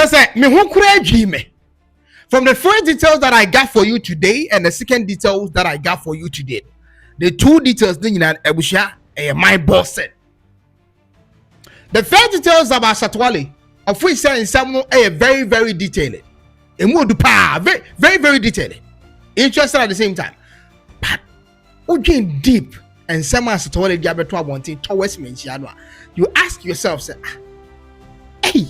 say me who could dream from the first details that I got for you today and the second details that I got for you today. The two details thing in Ebusha my boss said. The first details about Satwale, of which say some very, very detailed. A more very, very, very detailed. Interested at the same time. But again deep and some Satwale Diabetua wanting towards me. You ask yourself, say, hey,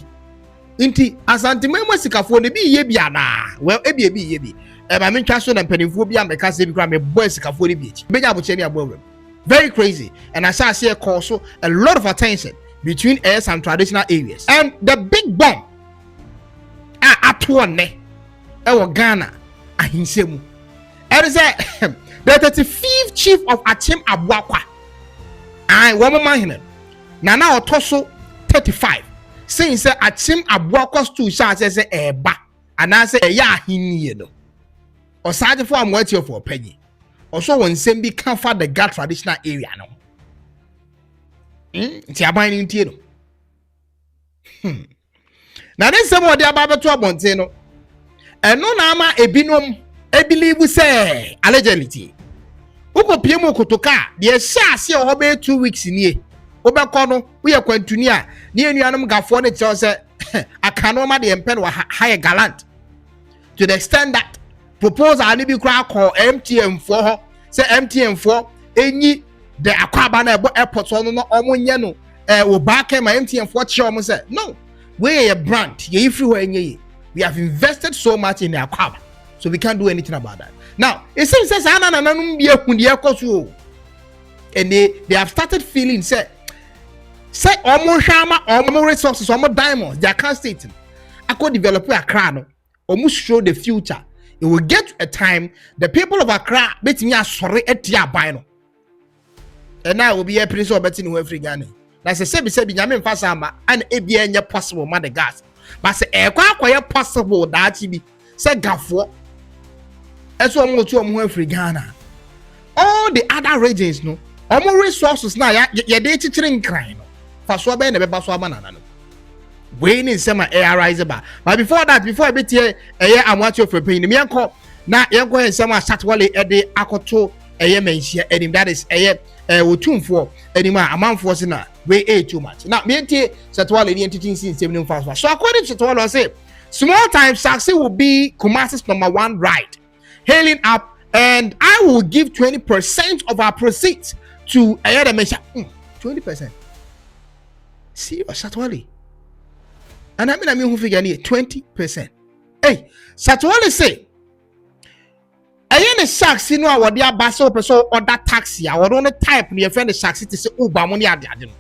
inti asante memo sikafo ne bi ye bia na well ebi ye I mean transfer and penifobia me kase bi kra me boy sikafo ne bi echi benya aboche ne abowem. Very crazy, and I see a cause so a lot of attention between some traditional areas. And the big bomb at one Ghana ahinsemu. It is the 35th chief of akyem abuakwa. I one manhene. Now otoso 35. Saying say akyem abuakwa stu sha say eba and I say ya ahinnie no. Osaje for amoatia for penny. Also when sembi can for the God traditional area no. Ti aban ni tie no. Na den sem odi aba beto abonte no. Eno na ama ebinom believe say allegedly. Ukopie mu kotoka de sha ase o be 2 weeks nie. Obekọ no wo ye kwantuni a ne enuanom gafo ne tell say akano ma de empe no high gallant to the extent that proposal ani bi kra call MTM for say MTM for enyi the akwaba na airport no no omonye no wo back my MTM for che omo say no we a brand ye free ho enye we have invested so much in the akwaba so we can't do anything about that. Now it seems say na nanum bi ehun de ekoso and they have started feeling say omo hwama omo resources omo diamonds they can't state akọ develop Accra no omo show the future. It will get to a time the people of Accra betimi asore etia ban no. And now will be a place of betting who every Ghana. That's a sebi nyame mfasa ma and ebi enye possible ma the gas. But say akwa possible that be say gafo. Eso omo to omo every Ghana. All the other regions no, omo resources na ya de chichire nkran no. Fa so be na be ba so abanana no. When in summer air rise bar. But before that, before I be here, amoatia for pain. Me uncle na go and summer Satwale ede akoto mensia edim that is otumfuo edima amanfo na we too much. Now me Satwale the entity since 75. So according to Satwale say small time success will be Kumasi's #1 right. Hailing up and I will give 20% of our proceeds to mensia 20%. See Satwale. And I mean who figure 20%. Hey, Satwale say sharks no awode abaso person order taxi awode on type no friend the sharks to say uber money ade no.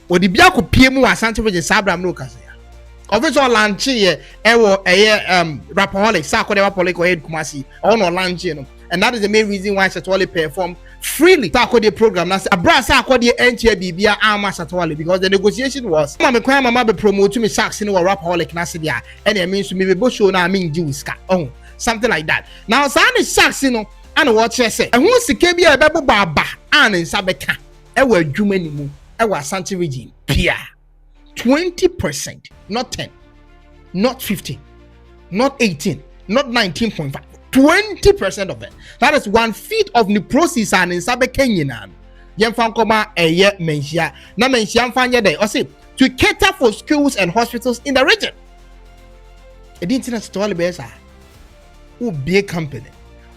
Odi bia ko pie mu asante for sabram no kase ya. Official launch here rapaholic sa ko de rapaholic head Kumasi on launch no. And that is the main reason why Satwale perform freely. Sa ko de program na abra sa ko de enche bibia ama Satwale because the negotiation was mama kwan mama be promote me sharks no rapaholic na se dia and e mean so me be show na mean jiwiska. Oh, something like that. Now Sani sharks no and watch say e hu sika bia e bebo baba an nsa beka e wa adwuma ni mu e wa Asante region pia 20%, not 10, not 15, not 18, not 19.5, 20% of it. That is 1/5 of the proceeds and in Sabe Kenyan. Yemfankoma mensia. Na mensia mfanya day. Or say to cater for schools and hospitals in the region. It didn't to all the best. Who be a company.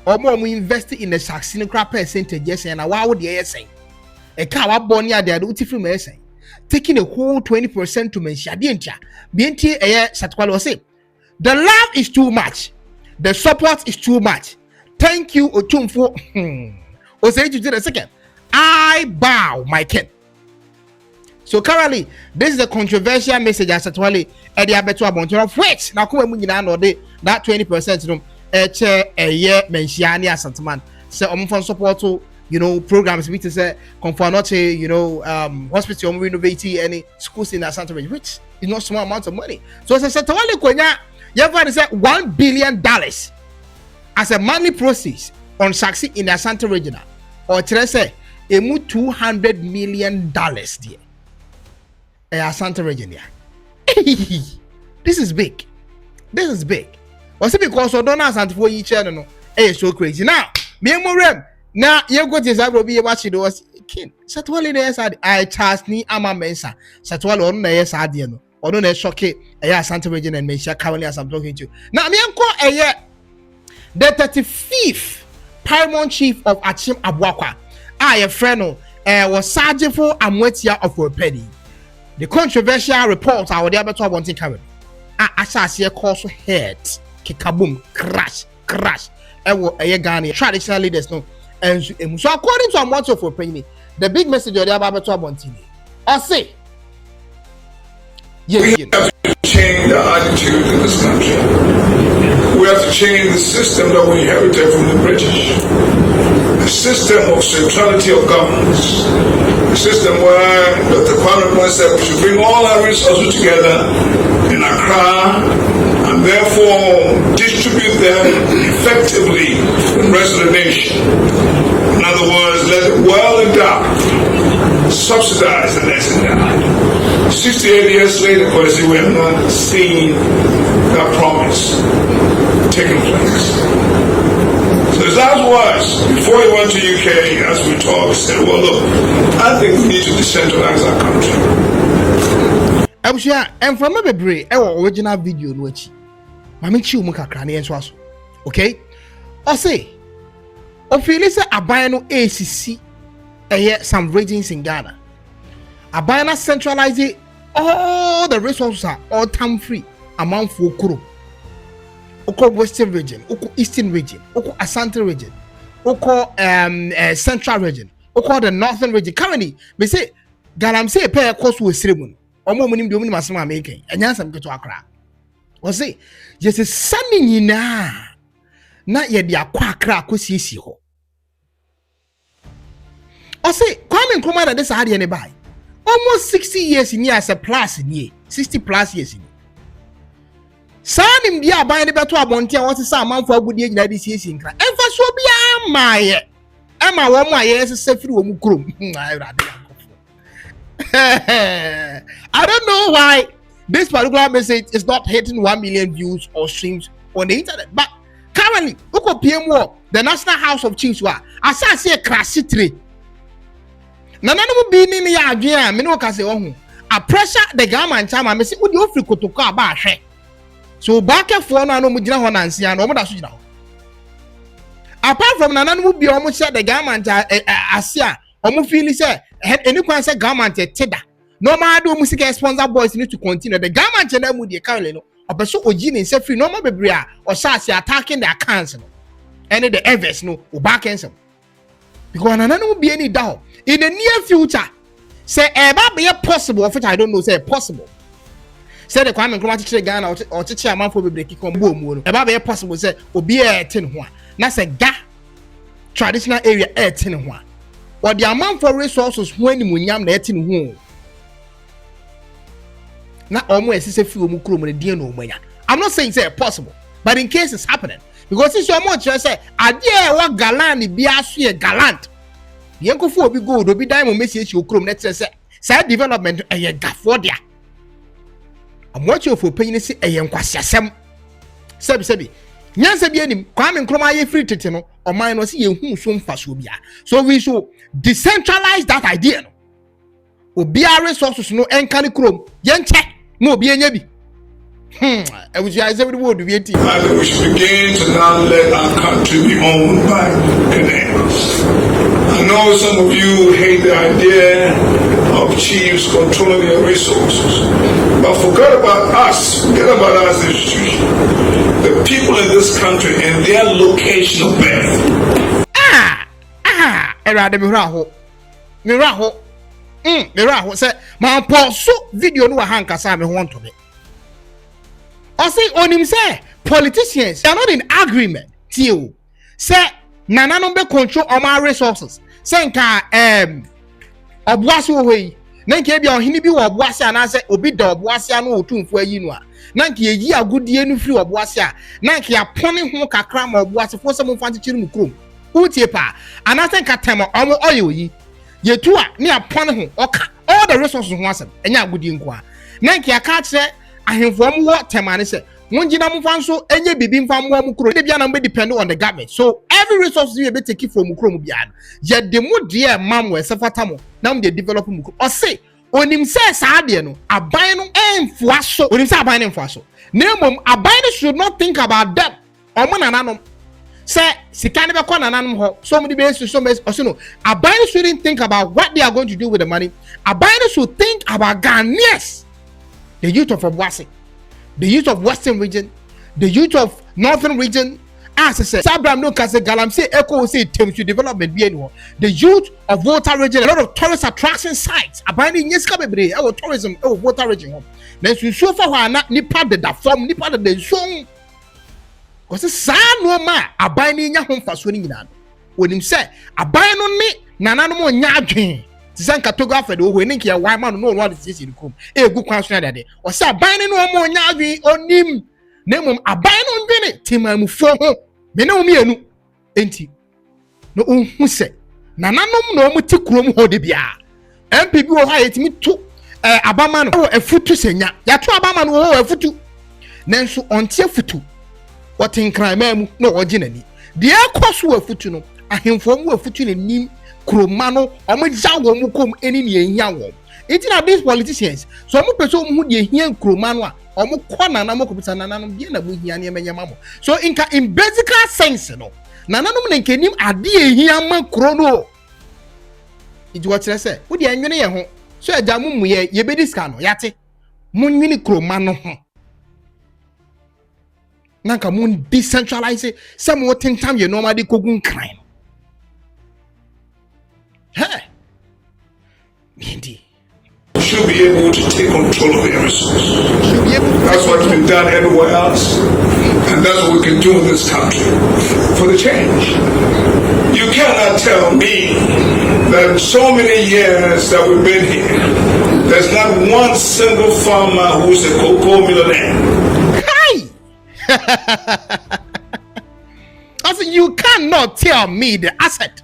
Or more we invest in the Saxino crap percentage, yes, and why would the say? A car bonia there do from essay. Taking a whole 20% to mention Dientia. BNT Satwale say the love is too much, the support is too much. Thank you, otumfuo. O say to the second. I bow my king. So currently, this is the controversial message as Satwale Eddie Abeto Abonto of which now come no that 20% no mention Santaman. So for support to programs which is hospital renovating any schools in Asante region, which is not small amount of money. So as I Satwale Konya, you have $1 billion as a money proceeds on succeed in the Asante region, or say $200 million there. Asante region there. This is big. This is big. Was it because of donors and for each other? No, it's so crazy. Now, me and Morem. Now, you go to Zabro be watching was king. Satwali the I trust ni ama mensa. Satwali on the SR or no shock it. A Santa Region and Mesha currently as I'm talking to you. Now, me and the 35th Paramount Chief of Akyem Abuakwa. A friend was Sergeant for Amoatia of ofori. The controversial report I would ever talk about in Canada. I see a course head, kikaboom, crash. A Ghana traditional leaders no. And so according to Amoatia of ofori, the big message of the Ababa to Abontini. I say, we have to change the attitude in this country. We have to change the system that we inherited from the British. A system of centrality of governance. A system where Dr. K1ng Ghana said we should bring all our resources together in Accra and therefore distribute them effectively to the rest of the nation. In other words, let the well-endowed subsidize the less endowed. 68 years later, we have not seen that promise taking place. So his last words, before he went to UK, as we talked, said, well, look, I think we need to decentralize our country. And from my brain, our original video, no chi. Mami chi umuka krani enso. Okay? I say, ofili se aban no ACC some regions in Ghana. Aban centralize all the resources are all time free among Fokuro. Oko Western region, Oko Eastern region, Oko Asante region, Oko Central region, Oko the Northern region. Currently, they say Galam say pay cost with Srimun. Omo munim do munim asema making. Enya sam keto akra. O say, yes is sunny nyina. Na ye dia kwa akra akosiesie ho. O say, K1ng Ghana that this hard any buy. Almost 60 years in here as a plus in here. 60 plus years in here. Sanim dia ban de beto abontia what say amanfo agudie nyina de siesie nkra. Emfa so bia maaye. Ema wo mu aye sesefiri wo mu krom. I don't know why this particular message is not hitting 1 million views or streams on the internet, but currently uko PMO the National House of Chiefs wa asa say krasitre nananu bi ni ya adwen a me no ka say ohun a pressure the government chama me say udi ofri kotoko aba ahwe so bakefo no anu mu gina ho nansia no mo da so gina ho apart from nananu bi o mo share the government asia o mo feel say any kwan say government teda normal do music sponsor boys need to continue the government na mu de currently no obeso ogi ni say free normal bebre a o share attacking the accounts no and the events no o back answer because nananu bi any down in the near future say eba be possible of which I don't know say possible say the K1ng Ghana teacher Ghana or teacher amanfo bebre kiko mbo mu no eba be possible say obi e ten ho na say ga traditional area e ten ho or the amount for resources when munyam na e ten ho na omo esese fi omu kuro mu ne die no omanya. I'm not saying say possible, but in case it's happening because it's your much say adie wa galant bi aso ye galant yenkofo obi gold obi diamond mesi echi okrom na say say development eye gafo dia amoatia ofo panyin si eye nkwasiasem sebi nyansa bi anim K1ng Ghana ye free tete no oman no se ye hu so mfaso bia so we should decentralize that idea no obi a resources no enkane krom yenche no obi enya bi I wish I said we should begin to now let our country be owned by Ghanaians. I know some of you hate the idea of chiefs controlling their resources, but forget about us, forget about our institution, the people in this country and their location of birth. Miraho say my post video no hankasa me want to be. I say on him say politicians are not in agreement till say nana no be control all my resources say nka obuasi ohwe na nka bia ohini bi wo obuasi ana say obi da obuasi ana otumfuo ayi no a na nka yeyi agudie no firi obuasi a na nka yapone ho kakra ma obuasi fo se mo fa ntichiri mu krom utie pa ana say nka tem omo oyi yetu a ne yapone ho oka all the resources ho asem enya agudie nko a na nka aka kire ahemfo mo what temane say monjina mo fan so enye bibi mfa mo mo kuro de bia na be depend on the government. So every resource you be take from kuro mu bia no ye de mo de mam we sefata mo na mo de develop mu kuro o say onim say saa de no aban no emfoa so onim say aban no emfoa so na mom aban no should not think about them omo nananom say sika ne be kwa nananom ho so mo de be so me o say no aban shouldn't think about what they are going to do with the money. Aban should think about Ghanaians, the youth of Obuasi, the youth of Western region, the youth of Northern region. As I said, Sabram no kase galam say echo say terms to development be anyone. The youth of Volta region, a lot of tourist attraction sites. Abani nyeska bebre, our tourism, our Volta region home. Then so far wana nipa de da form, nipa de song. Because sa no ma abani nya home faso ni nyina. Onim say abani no ni nana no mo nya adwen. Tisan cartographer de wo ni kia why man no one is in kum. Egu kwan so na de. O say abani no mo nya adwen onim. Na mum abani no ndwene timamufo ho. Me na omi enu enti no ohun se nananom na omo ti krom ho de bia MPB wo ha yetimi to abama no afutu senya ya to abama no ho afutu nanso onte afutu wotenkran mamu na oje nani de akoso afutu no ahemfo mu afutu ne nim kroma no omo ja wo mu kom eni ne ehia wo enti na these politicians so omo pese omo hu de ehia kroma no a omo kwa nananom ko pesa nananom bia na mu hia ne menyama mo so in basic sense no nananom ne nkenim ade ehia ma kro no iji wo kire se wo de anwene ye ho so agya mu ye be diska no yate mu nwini kroma no ho nanka mu decentralize some what tentam ye normally kogun crime hey Mindy should be able to take control of their resources. That's what's been done everywhere else. And that's what we can do in this country for the change. You cannot tell me that in so many years that we've been here, there's not one single farmer who's a cocoa millionaire. Hi! I said, you cannot tell me the asset.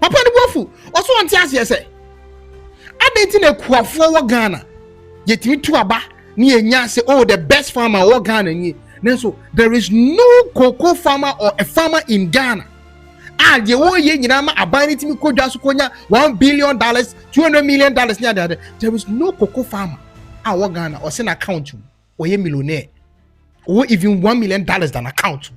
Papa the Wofu, also want to ask you, say, I didn't know Kwafo Ghana. Yet me to aba ni enya say oh the best farmer or Ghana ni. So there is no cocoa farmer or a farmer in Ghana. Ah, the whole year you know abani timi ko dwa so konya $1 billion, $200 million near there is no cocoa farmer. Ah, what Ghana or send account to or ye millionaire or even $1 million than account.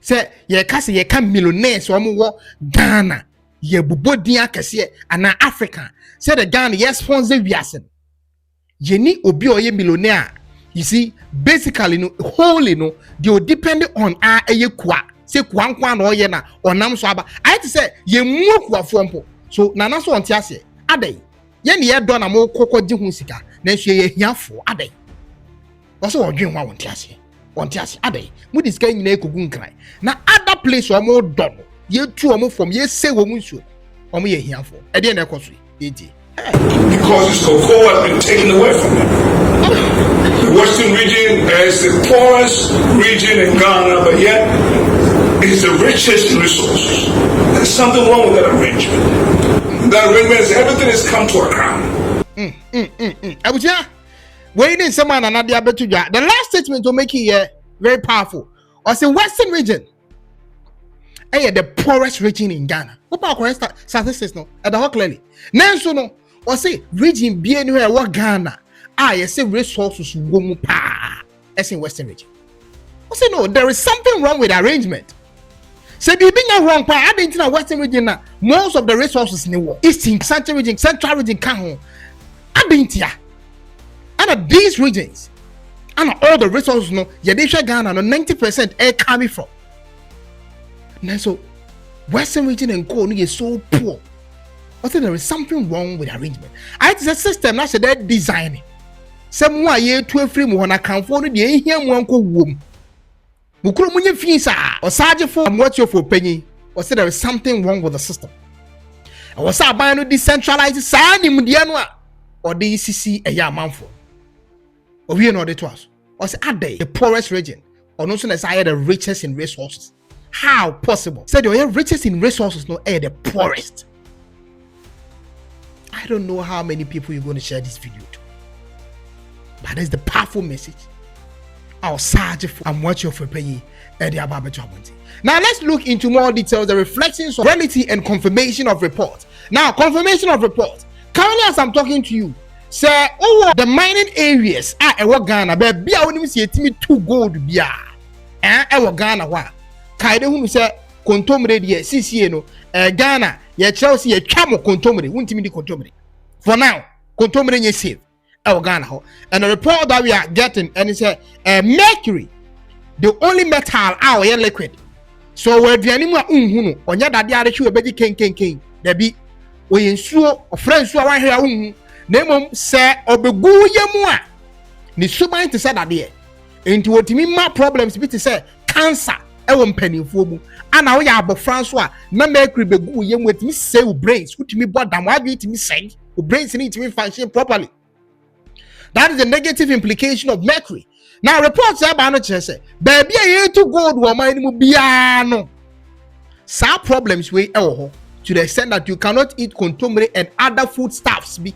Say ye kase ye can millionaire so mo Ghana. Ye bubo dia kese ana Africa say the Ghana yes sponsor wiasen ye ni obi oye millionaire you see basically no wholly no they depend on eye kwa say kwankwa na oye na onam so aba I to say ye mu kwa fompo so nana so onte ase adai ye ne ye do na mo kokko gi hu sika na so ye hiafo adai so odwen wa onte ase adai mu disika nyina ekogu nkran na other place o mo do no ye tu omo from ye say wo munsu omo ye hiafo e dey na ekoso eji because this cocoa has been taken away from them. The Western region is the poorest region in Ghana, but yet it's the richest in resources. There's something wrong with that arrangement. That arrangement is everything has come to a crown. Abuja, waiting someone another abetu. The last statement to make it very powerful. I say Western region. The poorest region in Ghana. What about correct statistics no? At the whole clearly. Nanso no, or say region be anywhere what Ghana. You say resources womu pa. As in Western region. I say no, there is something wrong with arrangement. Say be being wrong pa. I didn't know Western region na most of the resources in the world. Eastern, Central region can home. I didn't ya. And these regions, and all the resources no, Yadisha Ghana no 90% air coming from. Now, so Western region and K1ng is so poor. I think there is something wrong with the arrangement. It's a system that's a designing. Somewhere ye 12 free mo na kan for no de ehia mo anko wom. Mukuro munye finsa or sarge for amoatia for penny. Or say there is something wrong with the system. I was about no decentralize sa ni mudia no or the ECC a ya manfo. Or we know it was. Or say ade the poorest region or no soon as I had the richest in resources. How possible? Said you're richest in resources, no the poorest. I don't know how many people you're going to share this video to. But that's the powerful message. Our Sarge for amoatia for pay Now let's look into more details, the reflections of reality and confirmation of report. Now, confirmation of report. Currently, as I'm talking to you, say over the mining areas Ghana, baby, I wouldn't see me 2 gold bia. Ghana wa. Kaide who say kontomre die CC no Ghana ye Chelsea ye twamo kontomre won't me di kontomre. For now, kontomre nye save. Ghana ho. And the report that we are getting and it's mercury, the only metal our liquid. So where the animal unhunu onya dade are hwe beji ken there be we nsuo friends so wan hwe unhu na mom se obegu yemu a ni suban te say dade enti wotimi ma problems bi te say cancer ewo mpanimfo mu ana wo ya abofran so a na mercury begu yemu wotimi say wo brains wotimi bodam wadwe timi say wo brains ni timi function properly. That is the negative implication of mercury. Now reports say ba no kire say baby e to gold wo man mu bia no some problems we to the extent that you cannot eat kontomre and other foodstuffs be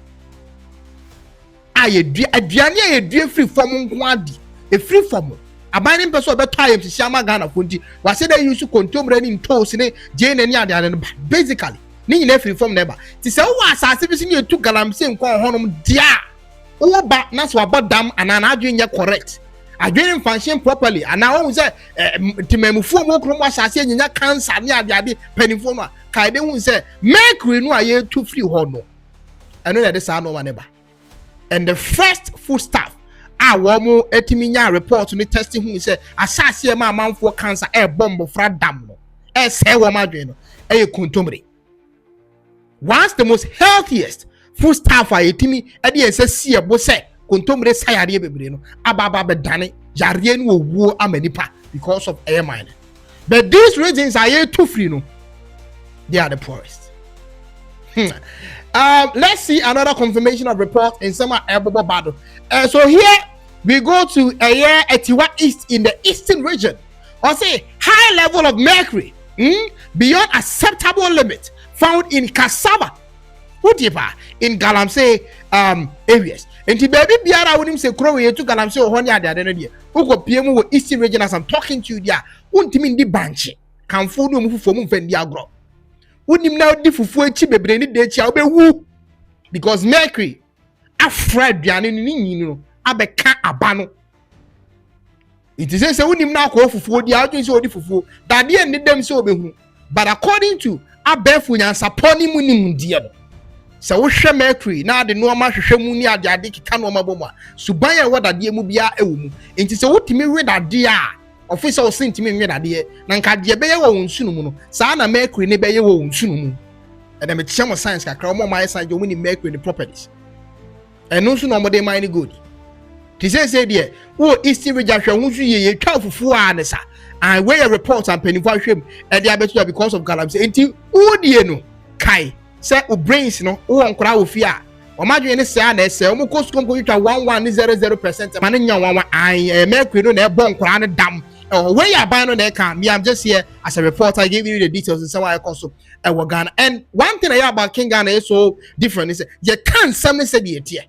aduane free form nkwadi e free form abanin person be try am to shama Ghana fonti wa say they use kontomre ni toast ni je na ni ade basically ni nyina free form never ti say wo asase bi si ni etu galamse nkon honom dia wo ba na so abodam anana adwen correct adwen function properly and now say timamufu mo krom asase nyanya cancer ni ade panifo no kaide hu say mercury no aye to free ho no eno na de sa no one ba. And the first food staff wo mo etimi nya report ni testing hu say asase ma manfo cancer bomb fra dam no say wo ma adwen no kontomre. Once the most healthiest food staff etimi e say see ebo say kontomre sayare bebre no ababa bedane yare no wuo amanipa because of air mining. But these regions are here too free no, they are the poorest. Let's see another confirmation of report in some Ebobo battle. So here we go to Etiwa East in the eastern region. Or say high level of mercury beyond acceptable limit found in cassava in Galamsey areas. And the baby biara wonim se kro we to Galamsey o honya ade no de. Ugo PM wo eastern region as I'm talking to you there. Untimi ndi banche. Kamfo no mu fufu mu mfandi agro. Unim na di fufu echi bebre ni de echi a obewu. Because mercury afra aduane ni nyini no abeka abano. It is say unim na akọ fufu di a odwen se odi fufu. Dade ni dem se obehu. But according to abefu nyansa poni mu nim die no. So we share mercury na de no ma hwehwe mu ni ade kika no ma bomu a suban ya wadade mu bia ewu mu enti se wotimi wedade a officer o sentimi wedade na nka de be ye wo nsu no mu no sa na mercury ne be ye wo nsu no mu and dem tiam science kakra mo ma science jo mu ni mercury the properties and no so no mo de mine good ti say de wo eastern region hwe hu su ye twa fufu a ne sa and where report and penifo hwem e de abetu because of galamsey enti udie no kai say o brains no wo nkora wo fi a o madwe ne say na say o mo koskom ko twa 1100% man nya 11 mercury no na e bon nkora ne dam where you buy no na can me I'm just here as a reporter. I give you the details in some way also Ghana. And one thing about King Ghana is so different is you can't some say the tie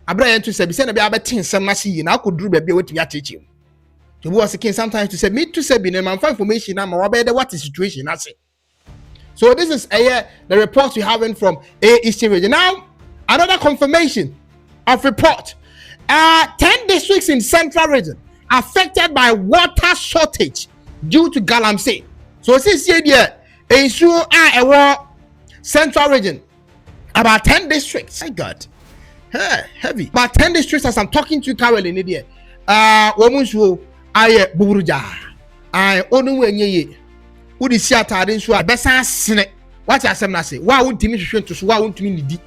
abra to say be say na be abetin some na see na could do be what you teach him to was king sometimes to say me to say be na man find information na ma be the what is situation I say. So this is the report we having from Eastern region. Now, another confirmation of report. 10 districts in central region affected by water shortage due to Galamsey. So since here, in central region, about 10 districts. My God, heavy. About 10 districts as I'm talking to you currently in India. Womunsu aye buruja. I onu Udi si atade nso a besa sene what asem na say wa wontimi hwehwe nto so wa wontimi nidi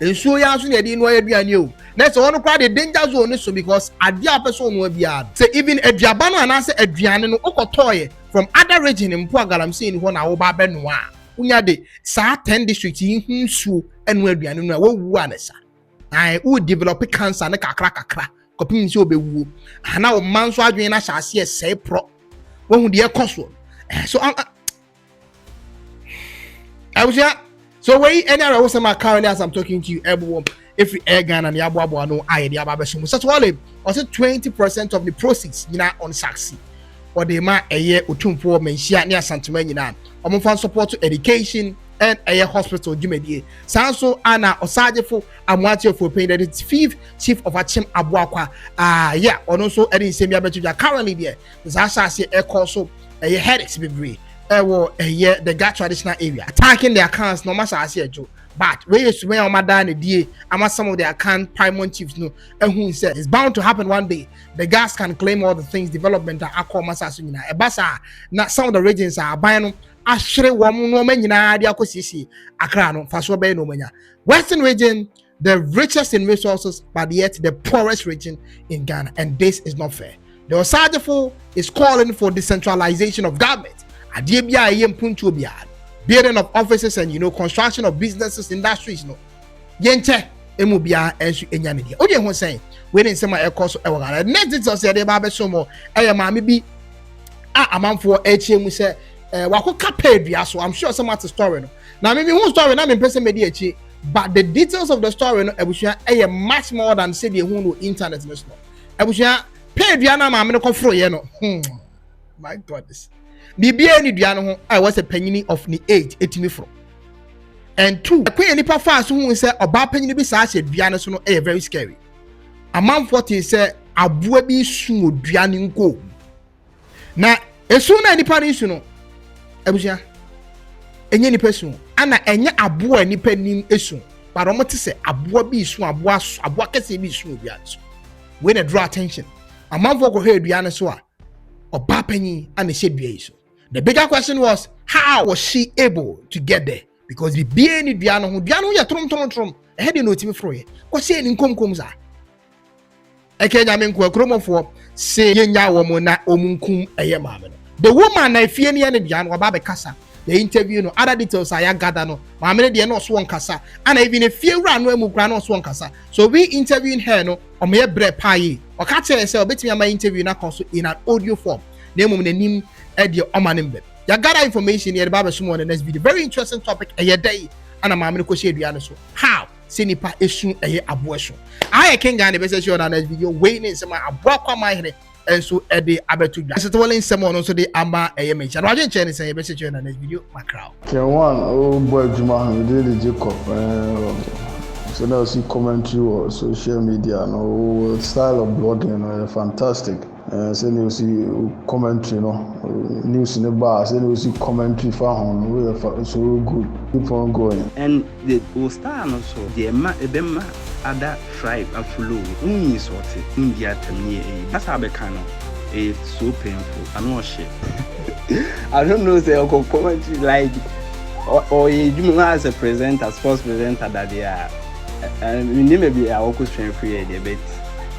enso ya nso na de no aduane o na say wono kwa de danger zone so because ade a person no bia say even aduaba no anase aduane no okotoye from other region in Galamsey ni ho na wo ba be no a unya de sa 10 district yi nsuo enu aduane no a wo wu anesa ai wo develop cancer na kakra kopim nso obewu ana wo manso adwen na hyase sei pro wo hu de ekoso so I was here. So where any other was my currently as I'm talking to you, everyone. If you air Ghana and Yabuabo no I the Ababashum. Such wale. also 20% of the proceeds on saxi or the ma otumfuo menhia ne asantuma nyina omonfa support to education and hospital dwumadie sanso ana osagefo amoatia for paying that it's 5th chief of akyem abuakwa yeah ono so edi nsemi abetuja currently there zasase so headaches bebre the Gat traditional area attacking their accounts no matter as ejo but where you swear on madane die ama some of their account paramount chiefs no who said it's bound to happen one day. The gas can claim all the things development are called masasa nyina ebasa na some of the regions are buying ashre wom no manyina dia kosisi akra no faso be no manya western region the richest in resources but yet the poorest region in Ghana, and this is not fair. The Osagefo is calling for decentralization of government. Adebia yempuntu bia building of offices and construction of businesses, industries no yenche emubia ensu enyane dia oje ho sen we ne nsema ekoso ewara next details ya de ba be so mo maame bi amanfo akyem se wakoka pedua so I'm sure some at the story no na me who story na me person me di achi but the details of the story no ebusua much more than say the who no internet no ebusua pedua na maame no kofro ye no my goodness bibia ni dua no ho I was a panyini of the age etimi fro and two akwen nipa fa so hu say oba panyini bi sa hye dua no so no very scary amanfo te say aboa bi su dua ni nko na esu na nipa ni su no abusia enye nipa su ana enye aboa nipa nim esu but omo te say aboa bi su aboa kese bi su dua so we na draw attention amanfo ko he dua no so a oba panyin ana hye dua yi so. The bigger question was, how was she able to get there? Because the BN Diano ya trum. I had no team for it. What's saying in Comcomza? I can't mean Quacromo for say Yenya Womona Omunkum Ayamam. The woman I fear near the Diano Babe Casa. The interview no other details I gather no. Mamma de no swan casa, and even a few ran no grano swan casa. So we interviewing her no or mere bread pie or catch herself between my interview in an audio form. Name Eddie Omanimbe. You got that information here about the next video. Very interesting topic. A day and a mammy so how Sinipa issue a abortion. I can't get the message on the next video. Waiting some abuakwa manhene and so Eddie Abetuja. As well in someone also the Amba AMH. And Roger Chen is a message on the next video. My crowd. K1 boy Juma really Jacob. So now see commentary or social media. No style of blogging fantastic. Say you see commentary, news in the bar. Say you see commentary for on. So good. Keep on going. And the Ostan also the Ebema other tribe afulu. Sort India to me. That's how it's so painful. I know shit. I don't know. Say commentary like or you as a presenter, sports presenter that they are. And we maybe a local strength free but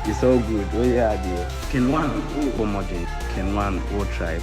it's all good. Oh yeah, the K1 ng'Ghana, K1 will try.